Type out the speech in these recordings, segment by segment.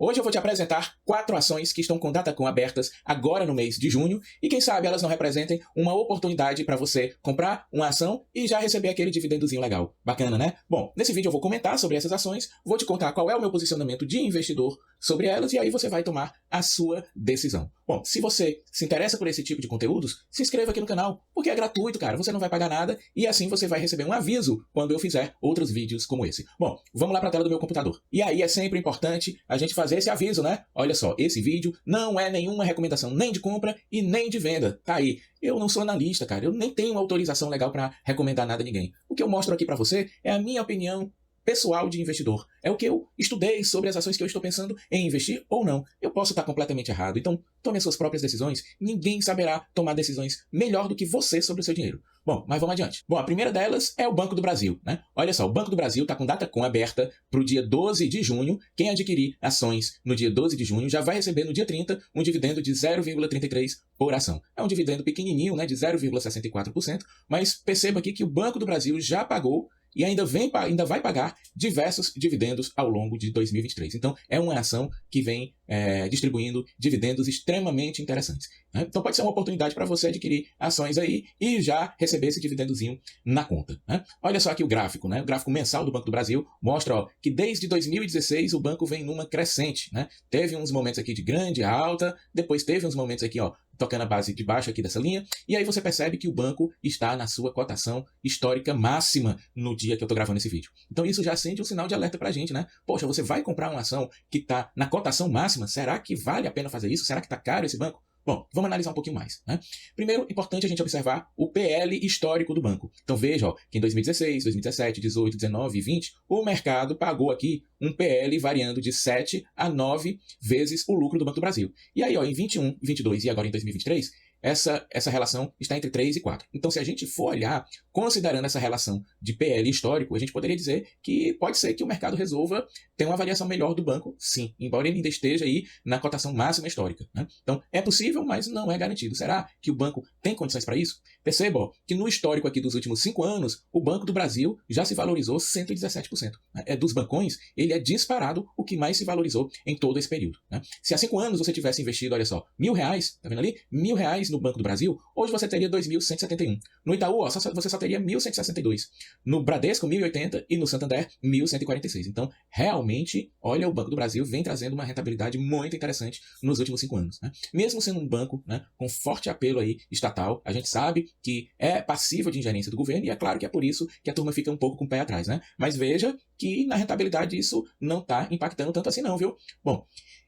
Hoje eu vou te apresentar 4 ações que estão com DataCon abertas agora no mês de junho e quem sabe elas não representem uma oportunidade para você comprar uma ação e já receber aquele dividendozinho legal. Bacana, né? Bom, nesse vídeo eu vou comentar sobre essas ações, vou te contar qual é o meu posicionamento de investidor sobre elas e aí você vai tomar a sua decisão. Bom, se você se interessa por esse tipo de conteúdos, se inscreva aqui no canal, porque é gratuito, cara, você não vai pagar nada e assim você vai receber um aviso quando eu fizer outros vídeos como esse. Bom, vamos lá para a tela do meu computador. E aí é sempre importante a gente fazer esse aviso, né? Olha só, esse vídeo não é nenhuma recomendação nem de compra e nem de venda. Tá aí. Eu não sou analista, cara, eu nem tenho autorização legal para recomendar nada a ninguém. O que eu mostro aqui para você é a minha opinião pessoal de investidor. É o que eu estudei sobre as ações que eu estou pensando em investir ou não. Eu posso estar completamente errado, então tome as suas próprias decisões. Ninguém saberá tomar decisões melhor do que você sobre o seu dinheiro. Bom, mas vamos adiante. Bom, a primeira delas é o Banco do Brasil, né? Olha só, o Banco do Brasil está com DataCon aberta para o dia 12 de junho. Quem adquirir ações no dia 12 de junho já vai receber no dia 30 um dividendo de 0,33 por ação. É um dividendo pequenininho, né, de 0,64%, mas perceba aqui que o Banco do Brasil já pagou e ainda vai pagar diversos dividendos ao longo de 2023. Então, é uma ação que vem distribuindo dividendos extremamente interessantes, né? Então, pode ser uma oportunidade para você adquirir ações aí e já receber esse dividendozinho na conta, né? Olha só aqui o gráfico, né? O gráfico mensal do Banco do Brasil mostra, ó, que desde 2016 o banco vem numa crescente, né? Teve uns momentos aqui de grande alta, depois teve uns momentos aqui, ó, tocando a base de baixo aqui dessa linha, e aí você percebe que o banco está na sua cotação histórica máxima no dia que eu estou gravando esse vídeo. Então isso já acende um sinal de alerta para a gente, né? Poxa, você vai comprar uma ação que está na cotação máxima, será que vale a pena fazer isso? Será que está caro esse banco? Bom, vamos analisar um pouquinho mais, né? Primeiro, importante a gente observar o PL histórico do banco. Então veja, ó, que em 2016, 2017, 18, 19 e 20, o mercado pagou aqui um PL variando de 7 a 9 vezes o lucro do Banco do Brasil. E aí, ó, em 21, 22 e agora em 2023, essa relação está entre 3 e 4. Então, se a gente for olhar, considerando essa relação de PL histórico, a gente poderia dizer que pode ser que o mercado resolva ter uma avaliação melhor do banco, sim, embora ele ainda esteja aí na cotação máxima histórica, né? Então, é possível, mas não é garantido. Será que o banco tem condições para isso? Perceba, ó, que no histórico aqui dos últimos 5 anos, o Banco do Brasil já se valorizou 117%. Né? Dos bancões, ele é disparado o que mais se valorizou em todo esse período, né? Se há 5 anos você tivesse investido, olha só, R$1.000, tá vendo ali? R$1.000 no Banco do Brasil, hoje você teria 2.171. No Itaú, ó, você só teria 1.162. No Bradesco, 1.080 e no Santander, 1.146. Então, realmente, olha, o Banco do Brasil vem trazendo uma rentabilidade muito interessante nos últimos 5 anos, né? Mesmo sendo um banco, né, com forte apelo aí estatal, a gente sabe que é passível de ingerência do governo e é claro que é por isso que a turma fica um pouco com o pé atrás, né? Mas veja que na rentabilidade isso não está impactando tanto assim não, viu? Bom,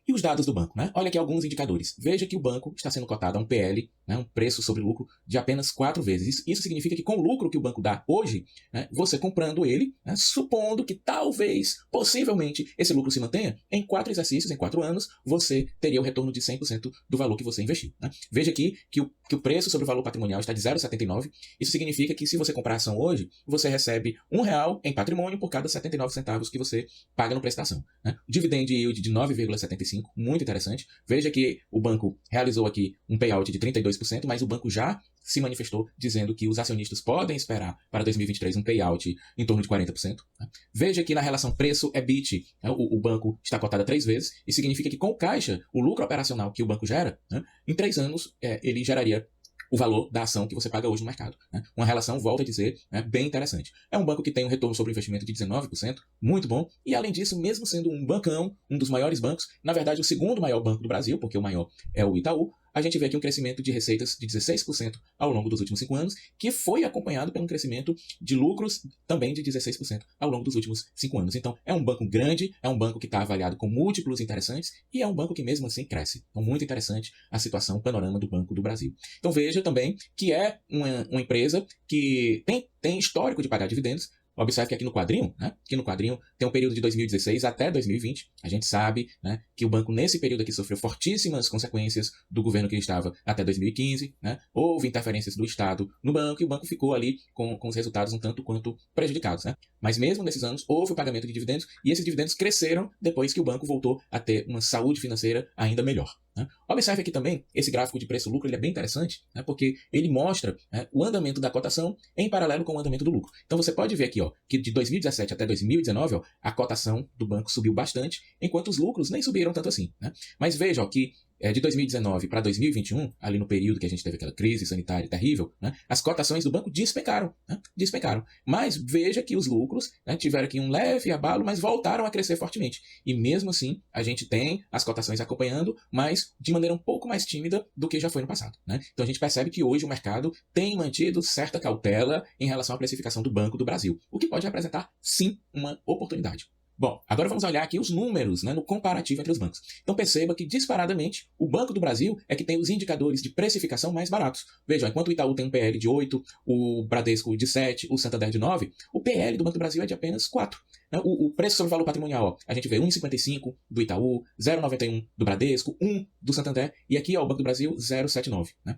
e os dados do banco, né? Olha aqui alguns indicadores. Veja que o banco está sendo cotado a um PL, né, um preço sobre lucro, de apenas 4 vezes. Isso significa que com o lucro que o banco dá hoje, né, você comprando ele, né, supondo que talvez, possivelmente, esse lucro se mantenha, em 4 exercícios, em 4 anos, você teria o retorno de 100% do valor que você investiu, né? Veja aqui que o preço sobre o valor patrimonial está de 0,79. Isso significa que se você comprar a ação hoje, você recebe R$1 em patrimônio por cada 79 centavos que você paga no preço da ação, né? Dividend yield de 9,75, muito interessante. Veja que o banco realizou aqui um payout de 32%, mas o banco já se manifestou dizendo que os acionistas podem esperar para 2023 um payout em torno de 40%. Né? Veja que na relação preço-EBIT, né, o banco está cotado a 3 vezes, e significa que com o caixa, o lucro operacional que o banco gera, né, em 3 anos, ele geraria o valor da ação que você paga hoje no mercado, né? Uma relação, volto a dizer, né, bem interessante. É um banco que tem um retorno sobre o investimento de 19%, muito bom, e além disso, mesmo sendo um bancão, um dos maiores bancos, na verdade o segundo maior banco do Brasil, porque o maior é o Itaú, a gente vê aqui um crescimento de receitas de 16% ao longo dos últimos 5 anos, que foi acompanhado por um crescimento de lucros também de 16% ao longo dos últimos 5 anos. Então, é um banco grande, é um banco que está avaliado com múltiplos interessantes e é um banco que mesmo assim cresce. Então, muito interessante a situação, o panorama do Banco do Brasil. Então, veja também que é uma empresa que tem histórico de pagar dividendos. Observe que aqui no quadrinho, né? Aqui no quadrinho tem um período de 2016 até 2020. A gente sabe, né, que o banco nesse período aqui sofreu fortíssimas consequências do governo que ele estava até 2015. Né? Houve interferências do Estado no banco e o banco ficou ali com os resultados um tanto quanto prejudicados. Né? Mas mesmo nesses anos houve o pagamento de dividendos e esses dividendos cresceram depois que o banco voltou a ter uma saúde financeira ainda melhor. né? Observe aqui também, esse gráfico de preço-lucro ele é bem interessante, né, porque ele mostra, né, o andamento da cotação em paralelo com o andamento do lucro. Então você pode ver aqui, ó, que de 2017 até 2019, ó, a cotação do banco subiu bastante, enquanto os lucros nem subiram tanto assim, né? Mas veja, ó, que de 2019 para 2021, ali no período que a gente teve aquela crise sanitária terrível, né, as cotações do banco despencaram, né, despencaram. Mas veja que os lucros, né, tiveram aqui um leve abalo, mas voltaram a crescer fortemente. E mesmo assim, a gente tem as cotações acompanhando, mas de maneira um pouco mais tímida do que já foi no passado, né? Então a gente percebe que hoje o mercado tem mantido certa cautela em relação à precificação do Banco do Brasil, o que pode representar, sim, uma oportunidade. Bom, agora vamos olhar aqui os números, né, no comparativo entre os bancos. Então perceba que, disparadamente, o Banco do Brasil é que tem os indicadores de precificação mais baratos. Veja, enquanto o Itaú tem um PL de 8, o Bradesco de 7, o Santander de 9, o PL do Banco do Brasil é de apenas 4. O preço sobre o valor patrimonial, ó, a gente vê 1,55 do Itaú, 0,91 do Bradesco, 1 do Santander, e aqui ó, o Banco do Brasil 0,79. Né?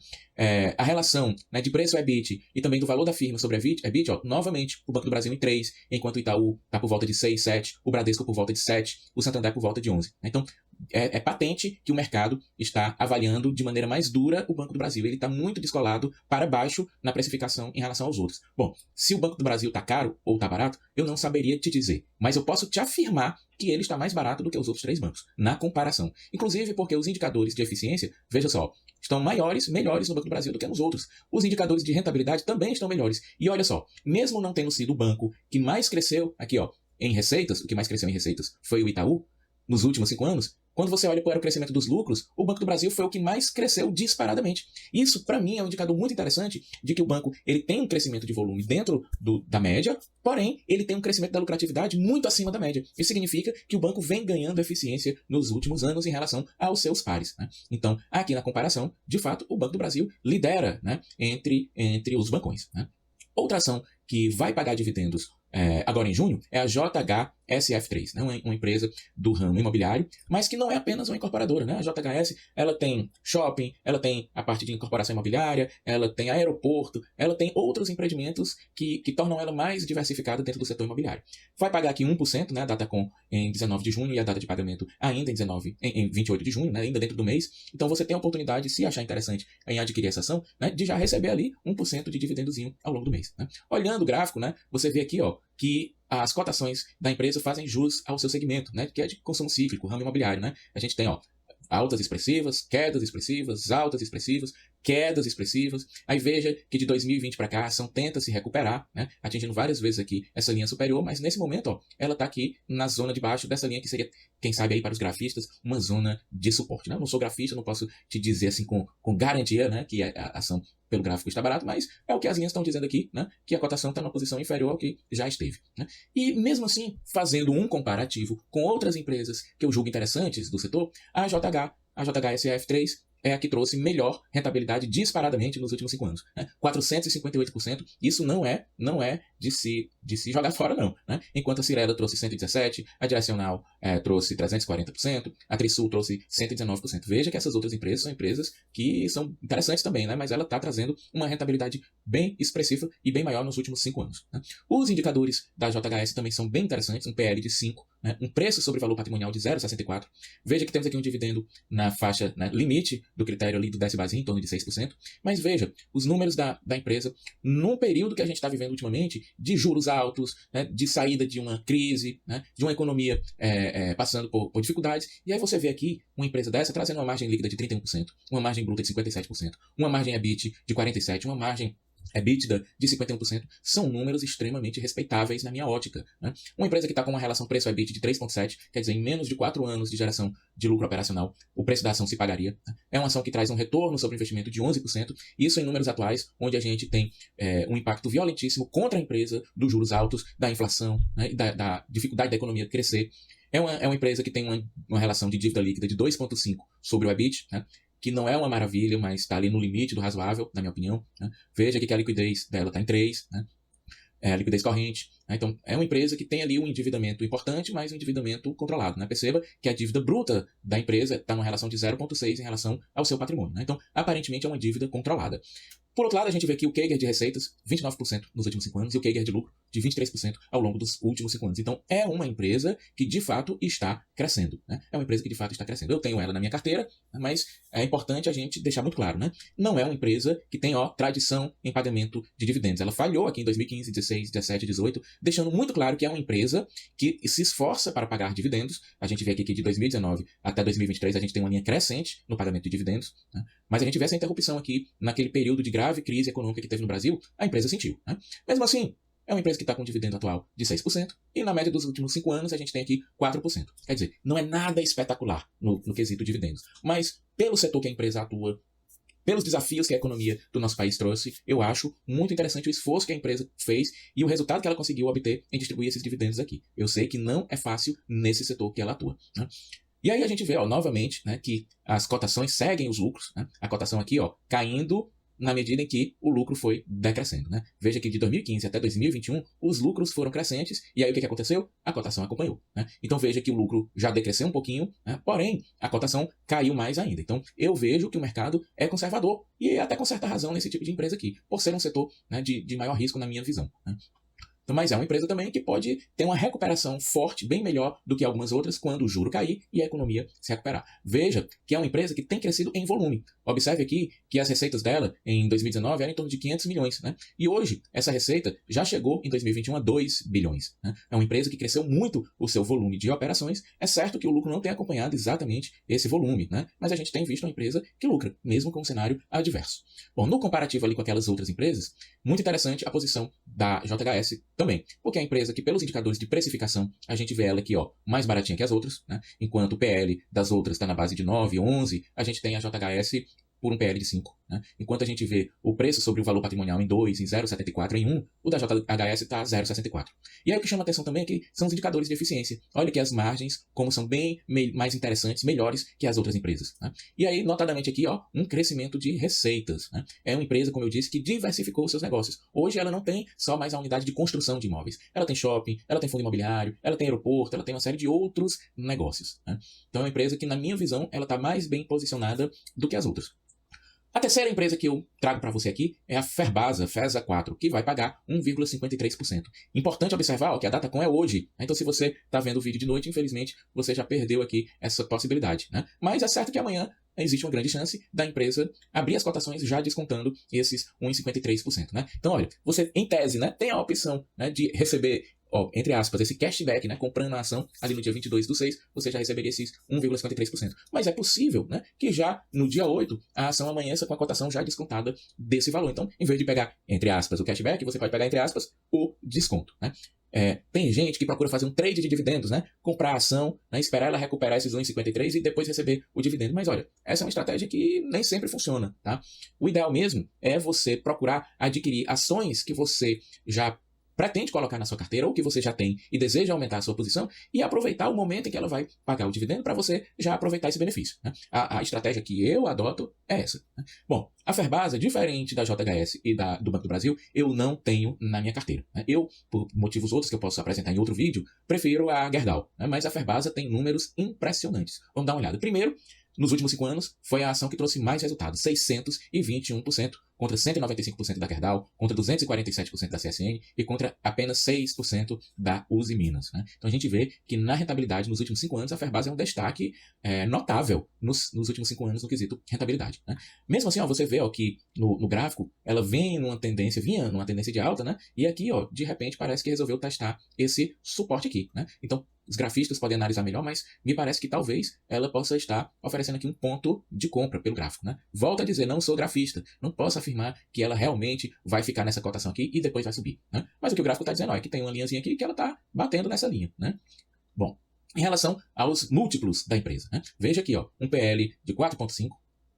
A relação, né, de preço EBIT e também do valor da firma sobre EBIT, ó, novamente o Banco do Brasil em 3, enquanto o Itaú está por volta de 6, 7, o Bradesco por volta de 7, o Santander por volta de 11. Então, é patente que o mercado está avaliando de maneira mais dura o Banco do Brasil. Ele está muito descolado para baixo na precificação em relação aos outros. Bom, se o Banco do Brasil está caro ou está barato, eu não saberia te dizer. Mas eu posso te afirmar que ele está mais barato do que os outros 3 bancos, na comparação. Inclusive porque os indicadores de eficiência, veja só, estão melhores no Banco do Brasil do que nos outros. Os indicadores de rentabilidade também estão melhores. E olha só, mesmo não tendo sido o banco que mais cresceu, aqui ó, em receitas, o que mais cresceu em receitas foi o Itaú, nos últimos 5 anos, quando você olha para o crescimento dos lucros, o Banco do Brasil foi o que mais cresceu disparadamente. Isso, para mim, é um indicador muito interessante de que o banco ele tem um crescimento de volume dentro da média, porém, ele tem um crescimento da lucratividade muito acima da média. Isso significa que o banco vem ganhando eficiência nos últimos anos em relação aos seus pares. Né? Então, aqui na comparação, de fato, o Banco do Brasil lidera, né, entre os bancões. Né? Outra ação que vai pagar dividendos agora em junho é a JHSF3, né? Uma empresa do ramo imobiliário, mas que não é apenas uma incorporadora. Né? A JHS ela tem shopping, ela tem a parte de incorporação imobiliária, ela tem aeroporto, ela tem outros empreendimentos que tornam ela mais diversificada dentro do setor imobiliário. Vai pagar aqui 1%, né? A data com em 19 de junho e a data de pagamento ainda em 28 de junho, né? Ainda dentro do mês. Então você tem a oportunidade, se achar interessante em adquirir essa ação, né? De já receber ali 1% de dividendozinho ao longo do mês. Né? Olhando o gráfico, né? Você vê aqui ó, que as cotações da empresa fazem jus ao seu segmento, né, que é de consumo cíclico, ramo imobiliário. Né? A gente tem ó, altas expressivas, quedas expressivas, altas expressivas, quedas expressivas. Aí veja que de 2020 para cá a ação tenta se recuperar, né, atingindo várias vezes aqui essa linha superior, mas nesse momento ó, ela está aqui na zona de baixo dessa linha que seria, quem sabe aí para os grafistas, uma zona de suporte. Né? Eu não sou grafista, não posso te dizer assim com garantia, né, que a ação pelo gráfico está barato, mas é o que as linhas estão dizendo aqui, né, que a cotação está numa posição inferior ao que já esteve. Né? E mesmo assim, fazendo um comparativo com outras empresas que eu julgo interessantes do setor, a JHSF3 é a que trouxe melhor rentabilidade disparadamente nos últimos 5 anos. Né? 458%, isso não é de se jogar fora, não. Né? Enquanto a Cirela trouxe 117%, a Direcional trouxe 340%, a Trisul trouxe 119%. Veja que essas outras empresas são empresas que são interessantes também, né? Mas ela está trazendo uma rentabilidade bem expressiva e bem maior nos últimos 5 anos. Né? Os indicadores da JHS também são bem interessantes, um PL de 5, né? Um preço sobre valor patrimonial de 0,64. Veja que temos aqui um dividendo na faixa, né, limite do critério ali do décimo base em torno de 6%. Mas veja, os números da empresa, num período que a gente está vivendo ultimamente, de juros altos, né, de saída de uma crise, né, de uma economia passando por dificuldades, e aí você vê aqui uma empresa dessa trazendo uma margem líquida de 31%, uma margem bruta de 57%, uma margem EBIT de 47%, uma margem EBITDA de 51%, são números extremamente respeitáveis na minha ótica. Né? Uma empresa que está com uma relação preço-EBIT de 3,7, quer dizer, em menos de 4 anos de geração de lucro operacional, o preço da ação se pagaria. Né? É uma ação que traz um retorno sobre investimento de 11%, isso em números atuais, onde a gente tem um impacto violentíssimo contra a empresa dos juros altos, da inflação, né? E da dificuldade da economia crescer. É uma empresa que tem uma relação de dívida líquida de 2,5 sobre o EBIT, né? Que não é uma maravilha, mas está ali no limite do razoável, na minha opinião. Né? Veja aqui que a liquidez dela está em 3, né? A liquidez corrente. Né? Então, é uma empresa que tem ali um endividamento importante, mas um endividamento controlado. Né? Perceba que a dívida bruta da empresa está numa relação de 0,6 em relação ao seu patrimônio. Né? Então, aparentemente, é uma dívida controlada. Por outro lado, a gente vê aqui o CAGR de receitas, 29% nos últimos 5 anos, e o CAGR de lucro de 23% ao longo dos últimos 5 anos. Então, é uma empresa que, de fato, está crescendo, né? É uma empresa que, de fato, está crescendo. Eu tenho ela na minha carteira, mas é importante a gente deixar muito claro, né? Não é uma empresa que tem, tradição em pagamento de dividendos. Ela falhou aqui em 2015, 16, 17, 18, deixando muito claro que é uma empresa que se esforça para pagar dividendos. A gente vê aqui que de 2019 até 2023 a gente tem uma linha crescente no pagamento de dividendos, né? Mas a gente vê essa interrupção aqui naquele período de grave crise econômica que teve no Brasil, a empresa sentiu, né? Mesmo assim, é uma empresa que está com um dividendo atual de 6%, e na média dos últimos 5 anos a gente tem aqui 4%. Quer dizer, não é nada espetacular no quesito dividendos. Mas, pelo setor que a empresa atua, pelos desafios que a economia do nosso país trouxe, eu acho muito interessante o esforço que a empresa fez e o resultado que ela conseguiu obter em distribuir esses dividendos aqui. Eu sei que não é fácil nesse setor que ela atua, né? E aí a gente vê, novamente, né, que as cotações seguem os lucros, né? A cotação aqui, caindo na medida em que o lucro foi decrescendo, né? Veja que de 2015 até 2021, os lucros foram crescentes, e aí o que aconteceu? A cotação acompanhou, né? Então veja que o lucro já decresceu um pouquinho, né? Porém, a cotação caiu mais ainda. Então eu vejo que o mercado é conservador, e até com certa razão nesse tipo de empresa aqui, por ser um setor, né, de maior risco na minha visão, né? Mas é uma empresa também que pode ter uma recuperação forte, bem melhor do que algumas outras, quando o juro cair e a economia se recuperar. Veja que é uma empresa que tem crescido em volume. Observe aqui que as receitas dela, em 2019, eram em torno de 500 milhões. Né? E hoje, essa receita já chegou, em 2021, a 2 bilhões. Né? É uma empresa que cresceu muito o seu volume de operações. É certo que o lucro não tem acompanhado exatamente esse volume, né? Mas a gente tem visto uma empresa que lucra, mesmo com um cenário adverso. Bom, no comparativo ali com aquelas outras empresas, muito interessante a posição da JHS também, porque é a empresa que, pelos indicadores de precificação, a gente vê ela aqui, mais baratinha que as outras, né? Enquanto o PL das outras está na base de 9, 11, a gente tem a JHS por um PL de 5. Né? Enquanto a gente vê o preço sobre o valor patrimonial em 2, em 0,74, em 1, o da JHS está 0,64. E aí o que chama atenção também é que são os indicadores de eficiência. Olha que as margens, como são bem mais interessantes, melhores que as outras empresas. Né? E aí, notadamente aqui, um crescimento de receitas. Né? É uma empresa, como eu disse, que diversificou os seus negócios. Hoje ela não tem só mais a unidade de construção de imóveis. Ela tem shopping, ela tem fundo imobiliário, ela tem aeroporto, ela tem uma série de outros negócios. Né? Então é uma empresa que, na minha visão, ela está mais bem posicionada do que as outras. A terceira empresa que eu trago para você aqui é a Ferbasa, FESA 4, que vai pagar 1,53%. Importante observar que a Datacom é hoje. Então, se você está vendo o vídeo de noite, infelizmente, você já perdeu aqui essa possibilidade. Né? Mas é certo que amanhã existe uma grande chance da empresa abrir as cotações já descontando esses 1,53%. Né? Então, olha, você, em tese, né, tem a opção, né, de receber, entre aspas, esse cashback, né, comprando a ação ali no dia 22/6, você já receberia esses 1,53%. Mas é possível, né, que já no dia 8 a ação amanheça com a cotação já descontada desse valor. Então, em vez de pegar, entre aspas, o cashback, você pode pegar, entre aspas, o desconto. Né? Tem gente que procura fazer um trade de dividendos, né? Comprar a ação, né? Esperar ela recuperar esses 1,53 e depois receber o dividendo. Mas olha, essa é uma estratégia que nem sempre funciona, tá? O ideal mesmo é você procurar adquirir ações que você já pretende colocar na sua carteira ou que você já tem e deseja aumentar a sua posição e aproveitar o momento em que ela vai pagar o dividendo para você já aproveitar esse benefício. Né? A estratégia que eu adoto é essa. Né? Bom, a Ferbasa, diferente da JHS e do Banco do Brasil, eu não tenho na minha carteira. Né? Eu, por motivos outros que eu posso apresentar em outro vídeo, prefiro a Gerdau. Né? Mas a Ferbasa tem números impressionantes. Vamos dar uma olhada. Primeiro, nos últimos 5 anos, foi a ação que trouxe mais resultados, 621%, contra 195% da Gerdau, contra 247% da CSN e contra apenas 6% da Uzi Minas. Né? Então a gente vê que na rentabilidade, nos últimos 5 anos, a Ferbasa é um destaque notável nos últimos 5 anos no quesito rentabilidade. Né? Mesmo assim, você vê que no gráfico, ela vinha numa tendência de alta, né? E aqui, de repente, parece que resolveu testar esse suporte aqui. Né? Então, os grafistas podem analisar melhor, mas me parece que talvez ela possa estar oferecendo aqui um ponto de compra pelo gráfico. Né? Volto a dizer, não sou grafista, não posso afirmar que ela realmente vai ficar nessa cotação aqui e depois vai subir. Né? Mas o que o gráfico está dizendo é que tem uma linhazinha aqui que ela está batendo nessa linha. Né? Bom, em relação aos múltiplos da empresa, né? Veja aqui, um PL de 4,5,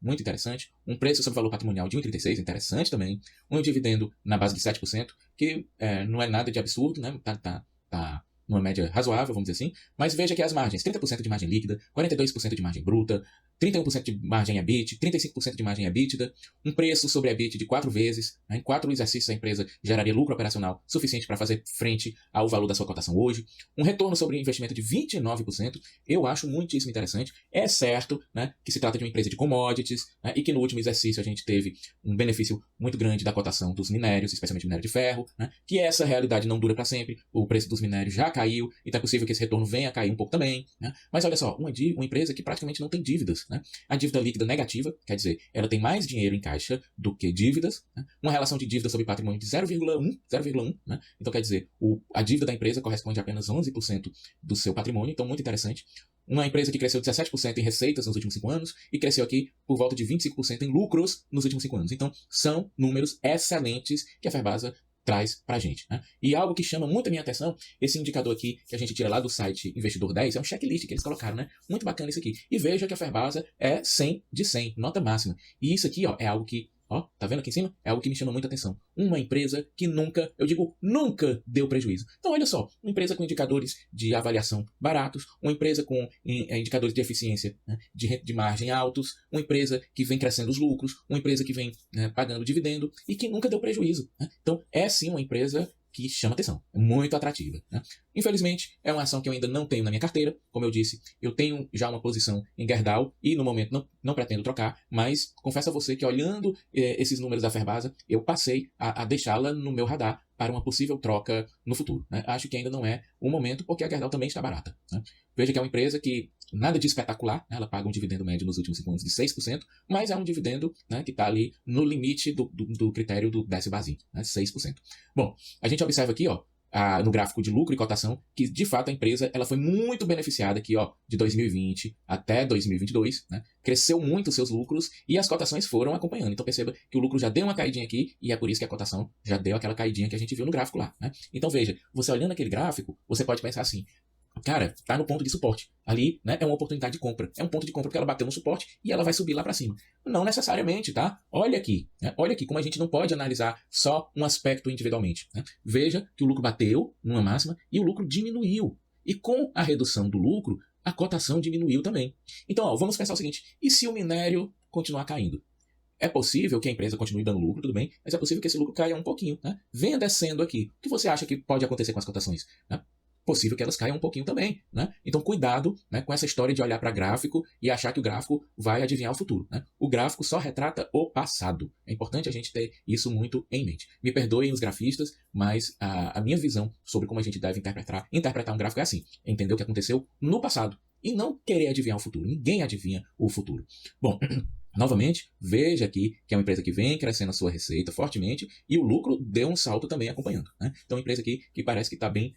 muito interessante, um preço sobre valor patrimonial de 1,36, interessante também, um dividendo na base de 7%, que não é nada de absurdo, né? Tá numa média razoável, vamos dizer assim, mas veja que as margens, 30% de margem líquida, 42% de margem bruta, 31% de margem EBIT, 35% de margem EBITDA, um preço sobre EBIT de 4 vezes, né? Em 4 exercícios a empresa geraria lucro operacional suficiente para fazer frente ao valor da sua cotação hoje, um retorno sobre investimento de 29%, eu acho muitíssimo interessante. É certo, né, que se trata de uma empresa de commodities, né, e que no último exercício a gente teve um benefício muito grande da cotação dos minérios, especialmente minério de ferro, né, que essa realidade não dura para sempre, o preço dos minérios já caiu, e então é possível que esse retorno venha a cair um pouco também, né? Mas olha só, uma empresa que praticamente não tem dívidas, né? A dívida líquida negativa, quer dizer, ela tem mais dinheiro em caixa do que dívidas, né? Uma relação de dívida sobre patrimônio de 0,1, né? Então quer dizer, a dívida da empresa corresponde a apenas 11% do seu patrimônio, então muito interessante. Uma empresa que cresceu 17% em receitas nos últimos 5 anos e cresceu aqui por volta de 25% em lucros nos últimos 5 anos. Então, são números excelentes que a Ferbasa traz pra gente, né? E algo que chama muito a minha atenção, esse indicador aqui que a gente tira lá do site Investidor 10, é um checklist que eles colocaram, né? Muito bacana isso aqui. E veja que a Ferbasa é 100 de 100, nota máxima. E isso aqui, ó, é algo que, ó, tá vendo aqui em cima? É algo que me chama muita atenção. Uma empresa que nunca, eu digo nunca, deu prejuízo. Então, olha só, uma empresa com indicadores de avaliação baratos, uma empresa com indicadores de eficiência, né, de margem altos, uma empresa que vem crescendo os lucros, uma empresa que vem, né, pagando dividendo e que nunca deu prejuízo, né? Então, é sim uma empresa que chama atenção, é muito atrativa, né? Infelizmente, é uma ação que eu ainda não tenho na minha carteira. Como eu disse, eu tenho já uma posição em Gerdau e no momento não pretendo trocar, mas confesso a você que olhando esses números da Ferbasa, eu passei a deixá-la no meu radar para uma possível troca no futuro, né? Acho que ainda não é o momento, porque a Gerdau também está barata, né? Veja que é uma empresa que nada de espetacular, né? Ela paga um dividendo médio nos últimos 5 anos de 6%, mas é um dividendo, né, que está ali no limite do critério do Décio Bazin, né? 6%. Bom, a gente observa aqui, ó, no gráfico de lucro e cotação, que de fato a empresa ela foi muito beneficiada aqui, ó, de 2020 até 2022, né? Cresceu muito os seus lucros e as cotações foram acompanhando. Então perceba que o lucro já deu uma caidinha aqui e é por isso que a cotação já deu aquela caidinha que a gente viu no gráfico lá, né? Então veja, você olhando aquele gráfico, você pode pensar assim: cara, tá no ponto de suporte. Ali, né, é uma oportunidade de compra. É um ponto de compra porque ela bateu no suporte e ela vai subir lá para cima. Não necessariamente, tá? Olha aqui, né? Olha aqui como a gente não pode analisar só um aspecto individualmente, né? Veja que o lucro bateu numa máxima e o lucro diminuiu. E com a redução do lucro, a cotação diminuiu também. Então, ó, vamos pensar o seguinte: e se o minério continuar caindo? É possível que a empresa continue dando lucro, tudo bem, mas é possível que esse lucro caia um pouquinho, né? Venha descendo aqui. O que você acha que pode acontecer com as cotações, né? Possível que elas caiam um pouquinho também, né? Então cuidado, né, com essa história de olhar para gráfico e achar que o gráfico vai adivinhar o futuro, né? O gráfico só retrata o passado. É importante a gente ter isso muito em mente. Me perdoem os grafistas, mas a minha visão sobre como a gente deve interpretar um gráfico é assim: entender o que aconteceu no passado e não querer adivinhar o futuro. Ninguém adivinha o futuro. Bom, novamente, veja aqui que é uma empresa que vem crescendo a sua receita fortemente e o lucro deu um salto também acompanhando, né? Então, uma empresa aqui que parece que está bem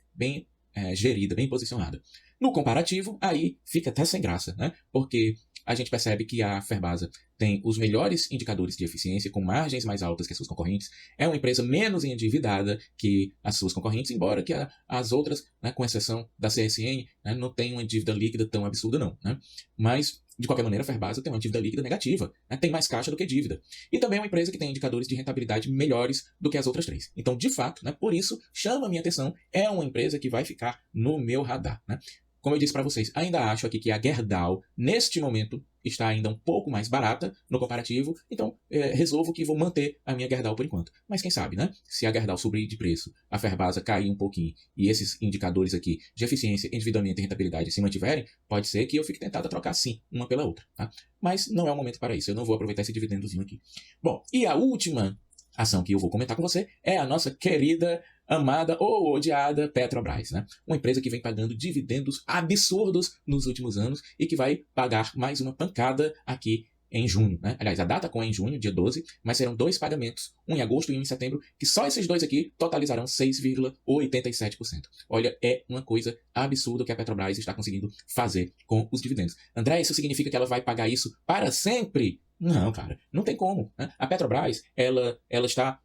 gerida, bem posicionada. No comparativo, aí fica até sem graça, né? Porque a gente percebe que a Ferbasa tem os melhores indicadores de eficiência, com margens mais altas que as suas concorrentes. É uma empresa menos endividada que as suas concorrentes, embora que as outras, né, com exceção da CSN, né, não tenham uma dívida líquida tão absurda não, né? Mas, de qualquer maneira, a Ferbasa tem uma dívida líquida negativa, né? Tem mais caixa do que dívida. E também é uma empresa que tem indicadores de rentabilidade melhores do que as outras três. Então, de fato, né, por isso, chama a minha atenção, é uma empresa que vai ficar no meu radar, né? Como eu disse para vocês, ainda acho aqui que a Gerdau, neste momento, está ainda um pouco mais barata no comparativo, então resolvo que vou manter a minha Gerdau por enquanto. Mas quem sabe, né? Se a Gerdau subir de preço, a Ferbasa cair um pouquinho e esses indicadores aqui de eficiência, endividamento e rentabilidade se mantiverem, pode ser que eu fique tentado a trocar sim uma pela outra, tá? Mas não é o momento para isso, eu não vou aproveitar esse dividendozinho aqui. Bom, e a última ação que eu vou comentar com você é a nossa querida, amada ou odiada Petrobras, né? Uma empresa que vem pagando dividendos absurdos nos últimos anos e que vai pagar mais uma pancada aqui em junho, né? Aliás, a data com é em junho, dia 12, mas serão 2 pagamentos, um em agosto e um em setembro, que só esses dois aqui totalizarão 6,87%. Olha, é uma coisa absurda que a Petrobras está conseguindo fazer com os dividendos. André, isso significa que ela vai pagar isso para sempre? Não, cara, não tem como, né? A Petrobras, ela está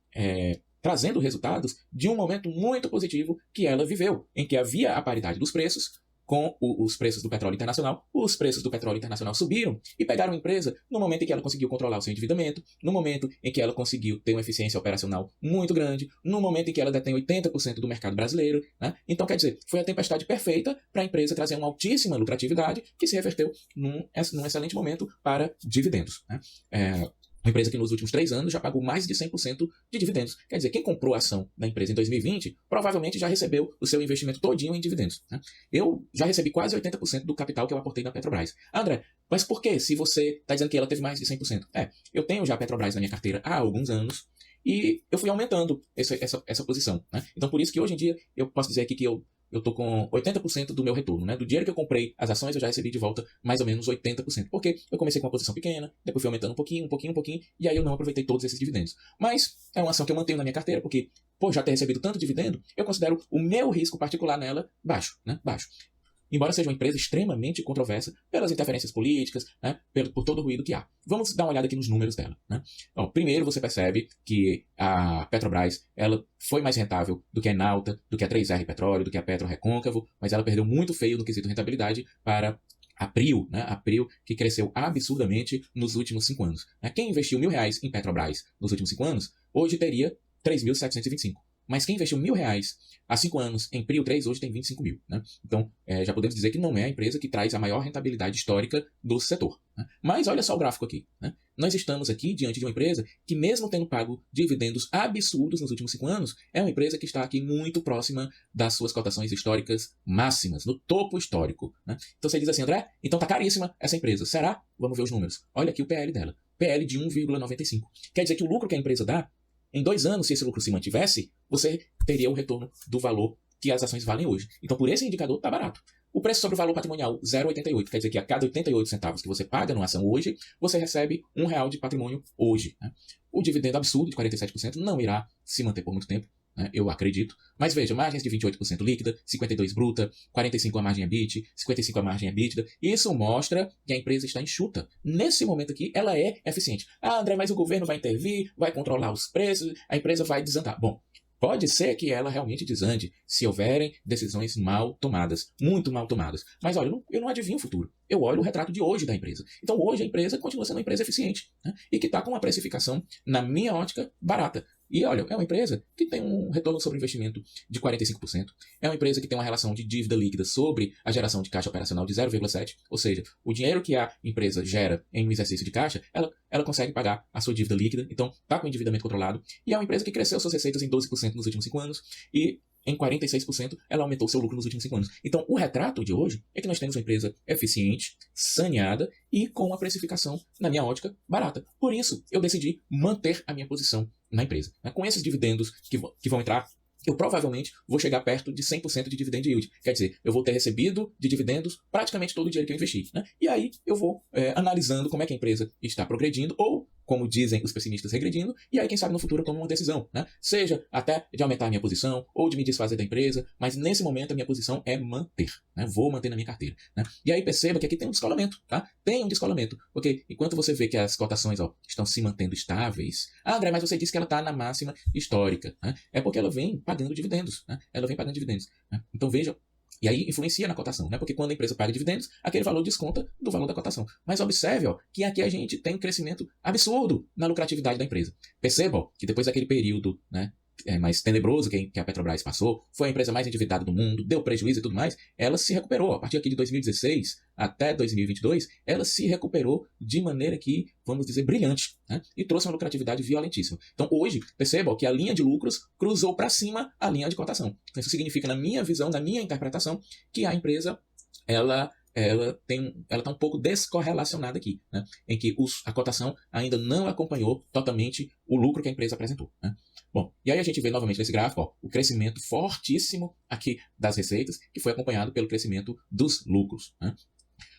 trazendo resultados de um momento muito positivo que ela viveu, em que havia a paridade dos preços, com os preços do petróleo internacional, os preços do petróleo internacional subiram e pegaram a empresa no momento em que ela conseguiu controlar o seu endividamento, no momento em que ela conseguiu ter uma eficiência operacional muito grande, no momento em que ela detém 80% do mercado brasileiro, né? Então, quer dizer, foi a tempestade perfeita para a empresa trazer uma altíssima lucratividade que se reverteu num excelente momento para dividendos, né? Uma empresa que nos últimos 3 anos já pagou mais de 100% de dividendos. Quer dizer, quem comprou a ação da empresa em 2020 provavelmente já recebeu o seu investimento todinho em dividendos, né? Eu já recebi quase 80% do capital que eu aportei na Petrobras. André, mas por que se você está dizendo que ela teve mais de 100%? Eu tenho já a Petrobras na minha carteira há alguns anos e eu fui aumentando essa posição, né? Então por isso que hoje em dia eu posso dizer aqui que eu estou com 80% do meu retorno, né? Do dinheiro que eu comprei as ações, eu já recebi de volta mais ou menos 80%. Porque eu comecei com uma posição pequena, depois fui aumentando um pouquinho, e aí eu não aproveitei todos esses dividendos. Mas é uma ação que eu mantenho na minha carteira, porque, por já ter recebido tanto dividendo, eu considero o meu risco particular nela baixo, né? Baixo. Embora seja uma empresa extremamente controversa pelas interferências políticas, né, por todo o ruído que há. Vamos dar uma olhada aqui nos números dela, né? Primeiro você percebe que a Petrobras ela foi mais rentável do que a Enalta, do que a 3R Petróleo, do que a Petro Recôncavo, mas ela perdeu muito feio no quesito rentabilidade para a Prio, né? A Prio que cresceu absurdamente nos últimos 5 anos. Quem investiu R$1.000 em Petrobras nos últimos 5 anos, hoje teria 3.725. Mas quem investiu R$1.000 há 5 anos em Prio 3, hoje tem 25 mil, né? Então, já podemos dizer que não é a empresa que traz a maior rentabilidade histórica do setor, né? Mas olha só o gráfico aqui, né? Nós estamos aqui diante de uma empresa que, mesmo tendo pago dividendos absurdos nos últimos 5 anos, é uma empresa que está aqui muito próxima das suas cotações históricas máximas, no topo histórico, né? Então você diz assim, André, então tá caríssima essa empresa. Será? Vamos ver os números. Olha aqui o PL dela. PL de 1,95. Quer dizer que o lucro que a empresa dá, em 2 anos, se esse lucro se mantivesse, você teria o retorno do valor que as ações valem hoje. Então, por esse indicador, está barato. O preço sobre o valor patrimonial, 0,88. Quer dizer que a cada 88 centavos que você paga numa ação hoje, você recebe R$1 de patrimônio hoje, né? O dividendo absurdo de 47% não irá se manter por muito tempo, né? Eu acredito. Mas veja, margens de 28% líquida, 52% bruta, 45% a margem EBIT, 55% a margem EBITDA. Isso mostra que a empresa está enxuta. Nesse momento aqui, ela é eficiente. Ah, André, mas o governo vai intervir, vai controlar os preços, a empresa vai desandar. Bom, pode ser que ela realmente desande se houverem decisões mal tomadas, muito mal tomadas. Mas olha, eu não adivinho o futuro. Eu olho o retrato de hoje da empresa. Então hoje a empresa continua sendo uma empresa eficiente, né? E que está com uma precificação, na minha ótica, barata. E olha, é uma empresa que tem um retorno sobre investimento de 45%. É uma empresa que tem uma relação de dívida líquida sobre a geração de caixa operacional de 0,7. Ou seja, o dinheiro que a empresa gera em um exercício de caixa, ela consegue pagar a sua dívida líquida. Então, está com o endividamento controlado. E é uma empresa que cresceu suas receitas em 12% nos últimos 5 anos. E em 46% ela aumentou seu lucro nos últimos 5 anos. Então, o retrato de hoje é que nós temos uma empresa eficiente, saneada e com uma precificação, na minha ótica, barata. Por isso, eu decidi manter a minha posição na empresa. Com esses dividendos que vão entrar, eu provavelmente vou chegar perto de 100% de dividend yield. Quer dizer, eu vou ter recebido de dividendos praticamente todo o dinheiro que eu investi, né? E aí eu vou analisando como é que a empresa está progredindo ou, como dizem os pessimistas, regredindo, e aí, quem sabe, no futuro eu tomo uma decisão, né? Seja até de aumentar a minha posição ou de me desfazer da empresa, mas nesse momento a minha posição é manter, né? Vou manter na minha carteira, né? E aí perceba que aqui tem um descolamento, tá? Tem um descolamento, porque enquanto você vê que as cotações estão se mantendo estáveis, André, mas você disse que ela está na máxima histórica, né? É porque ela vem pagando dividendos, né? Ela vem pagando dividendos, né? Então veja. E aí influencia na cotação, né? Porque quando a empresa paga dividendos, aquele valor desconta do valor da cotação. Mas observe, que aqui a gente tem um crescimento absurdo na lucratividade da empresa. Perceba, que depois daquele período, né, mais tenebroso que a Petrobras passou, foi a empresa mais endividada do mundo, deu prejuízo e tudo mais, ela se recuperou. A partir aqui de 2016 até 2022, ela se recuperou de maneira que, vamos dizer, brilhante, né? E trouxe uma lucratividade violentíssima. Então hoje, perceba que a linha de lucros cruzou para cima a linha de cotação. Então, isso significa, na minha visão, na minha interpretação, que a empresa, ela está um pouco descorrelacionada aqui, né? Em que a cotação ainda não acompanhou totalmente o lucro que a empresa apresentou, né? Bom, e aí a gente vê novamente nesse gráfico o crescimento fortíssimo aqui das receitas, que foi acompanhado pelo crescimento dos lucros, né?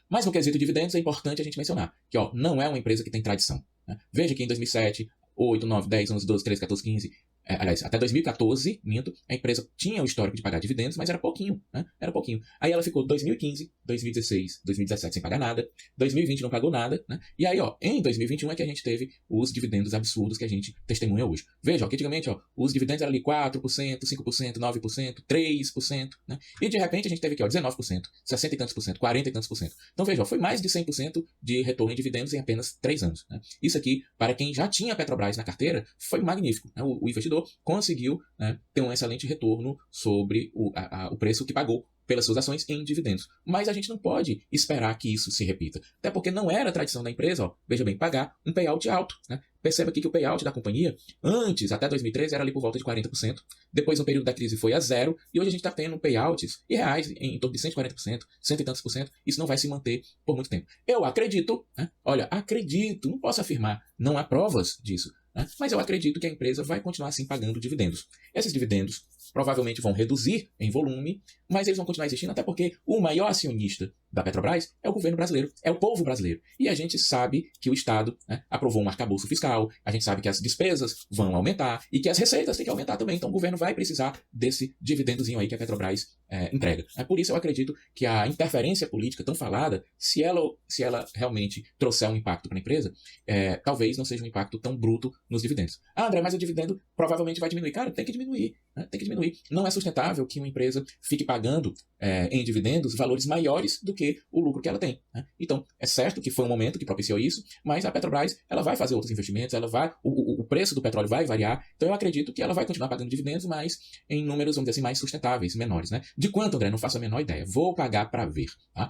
Mas no quesito dividendos é importante a gente mencionar que não é uma empresa que tem tradição, né? Veja que em 2007, 8, 9, 10, 11, 12, 13, 14, 15, aliás, até 2014, minto, a empresa tinha o histórico de pagar dividendos, mas era pouquinho, né? Era pouquinho. Aí ela ficou 2015, 2016, 2017 sem pagar nada, 2020 não pagou nada, né? E aí, ó, em 2021 é que a gente teve os dividendos absurdos que a gente testemunha hoje. Veja, ó, que antigamente, ó, os dividendos eram ali 4%, 5%, 9%, 3%, né? E de repente a gente teve aqui, ó, 19%, 60 e tantos por cento, 40 e tantos por cento. Então veja, ó, foi mais de 100% de retorno em dividendos em apenas 3 anos, né? Isso aqui, para quem já tinha a Petrobras na carteira, foi magnífico, né? O investidor conseguiu, né, ter um excelente retorno sobre o preço que pagou pelas suas ações em dividendos. Mas a gente não pode esperar que isso se repita. Até porque não era a tradição da empresa, ó, veja bem, pagar um payout alto, né? Perceba aqui que o payout da companhia, antes, até 2013, era ali por volta de 40%. Depois, no período da crise, foi a zero. E hoje a gente está tendo payouts reais em torno de 140%, cento e tantos por cento. Isso não vai se manter por muito tempo. Eu acredito, né? Olha, acredito, não posso afirmar, não há provas disso, né? Mas eu acredito que a empresa vai continuar assim pagando dividendos. Esses dividendos provavelmente vão reduzir em volume, mas eles vão continuar existindo até porque o maior acionista da Petrobras é o governo brasileiro, é o povo brasileiro. E a gente sabe que o Estado, né, aprovou um arcabouço fiscal, a gente sabe que as despesas vão aumentar e que as receitas têm que aumentar também. Então o governo vai precisar desse dividendozinho aí que a Petrobras entrega. Por isso eu acredito que a interferência política tão falada, se ela realmente trouxer um impacto para a empresa, talvez não seja um impacto tão bruto nos dividendos. Ah, André, mas o dividendo provavelmente vai diminuir. Cara, tem que diminuir. Né? Tem que diminuir. Não é sustentável que uma empresa fique pagando em dividendos valores maiores do que o lucro que ela tem. Né? Então, é certo que foi um momento que propiciou isso, mas a Petrobras ela vai fazer outros investimentos, o preço do petróleo vai variar, então eu acredito que ela vai continuar pagando dividendos, mas em números, vamos dizer assim, mais sustentáveis, menores. Né? De quanto, André? Não faço a menor ideia. Vou pagar para ver. Tá?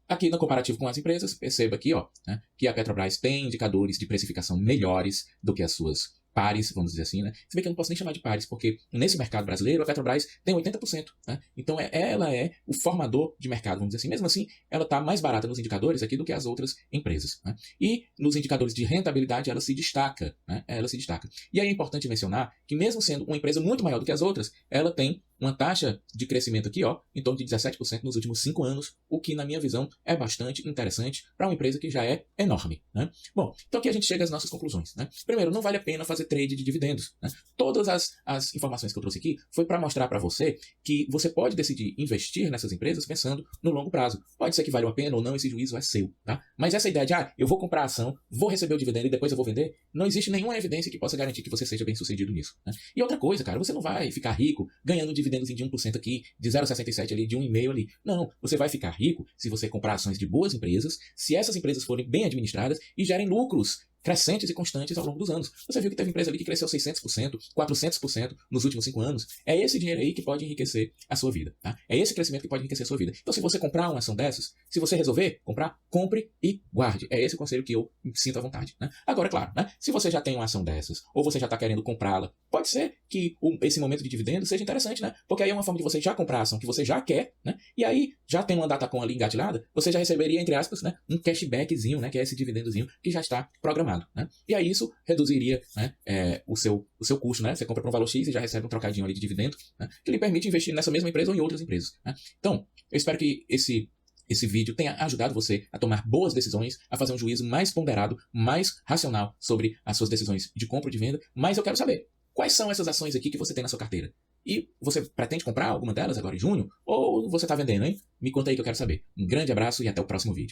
Aqui no comparativo com as empresas, perceba aqui, ó, né, que a Petrobras tem indicadores de precificação melhores do que as suas pares, vamos dizer assim, né? Se bem que eu não posso nem chamar de pares, porque nesse mercado brasileiro a Petrobras tem 80%, né? Então ela é o formador de mercado, vamos dizer assim. Mesmo assim, ela está mais barata nos indicadores aqui do que as outras empresas, né? E nos indicadores de rentabilidade ela se destaca, né? Ela se destaca. E aí é importante mencionar que mesmo sendo uma empresa muito maior do que as outras, ela tem uma taxa de crescimento aqui, ó, em torno de 17% nos últimos 5 anos, o que, na minha visão, é bastante interessante para uma empresa que já é enorme, né? Bom, então aqui a gente chega às nossas conclusões, né? Primeiro, não vale a pena fazer trade de dividendos, né? Todas as informações que eu trouxe aqui foi para mostrar para você que você pode decidir investir nessas empresas pensando no longo prazo. Pode ser que valha a pena ou não, esse juízo é seu, tá? Mas essa ideia de, eu vou comprar a ação, vou receber o dividendo e depois eu vou vender, não existe nenhuma evidência que possa garantir que você seja bem sucedido nisso, né? E outra coisa, cara, você não vai ficar rico ganhando dividendos de 1% aqui, de 0,67 ali, de 1,5 ali. Não, você vai ficar rico se você comprar ações de boas empresas, se essas empresas forem bem administradas e gerem lucros crescentes e constantes ao longo dos anos. Você viu que teve empresa ali que cresceu 600%, 400% nos últimos 5 anos. É esse dinheiro aí que pode enriquecer a sua vida. Tá? É esse crescimento que pode enriquecer a sua vida. Então, se você comprar uma ação dessas, se você resolver comprar, compre e guarde. É esse o conselho que eu sinto à vontade. Né? Agora, claro, né? Se você já tem uma ação dessas, ou você já está querendo comprá-la, pode ser que esse momento de dividendo seja interessante, né? Porque aí é uma forma de você já comprar a ação que você já quer, né? E aí, já tem uma Datacom ali engatilhada, você já receberia, entre aspas, né, um cashbackzinho, né? Que é esse dividendozinho que já está programado. Né? E aí isso reduziria, né, o seu custo, né? Você compra por um valor X e já recebe um trocadinho ali de dividendo, né, que lhe permite investir nessa mesma empresa ou em outras empresas. Né? Então, eu espero que esse vídeo tenha ajudado você a tomar boas decisões, a fazer um juízo mais ponderado, mais racional sobre as suas decisões de compra ou de venda, mas eu quero saber, quais são essas ações aqui que você tem na sua carteira? E você pretende comprar alguma delas agora em junho? Ou você está vendendo, hein? Me conta aí que eu quero saber. Um grande abraço e até o próximo vídeo.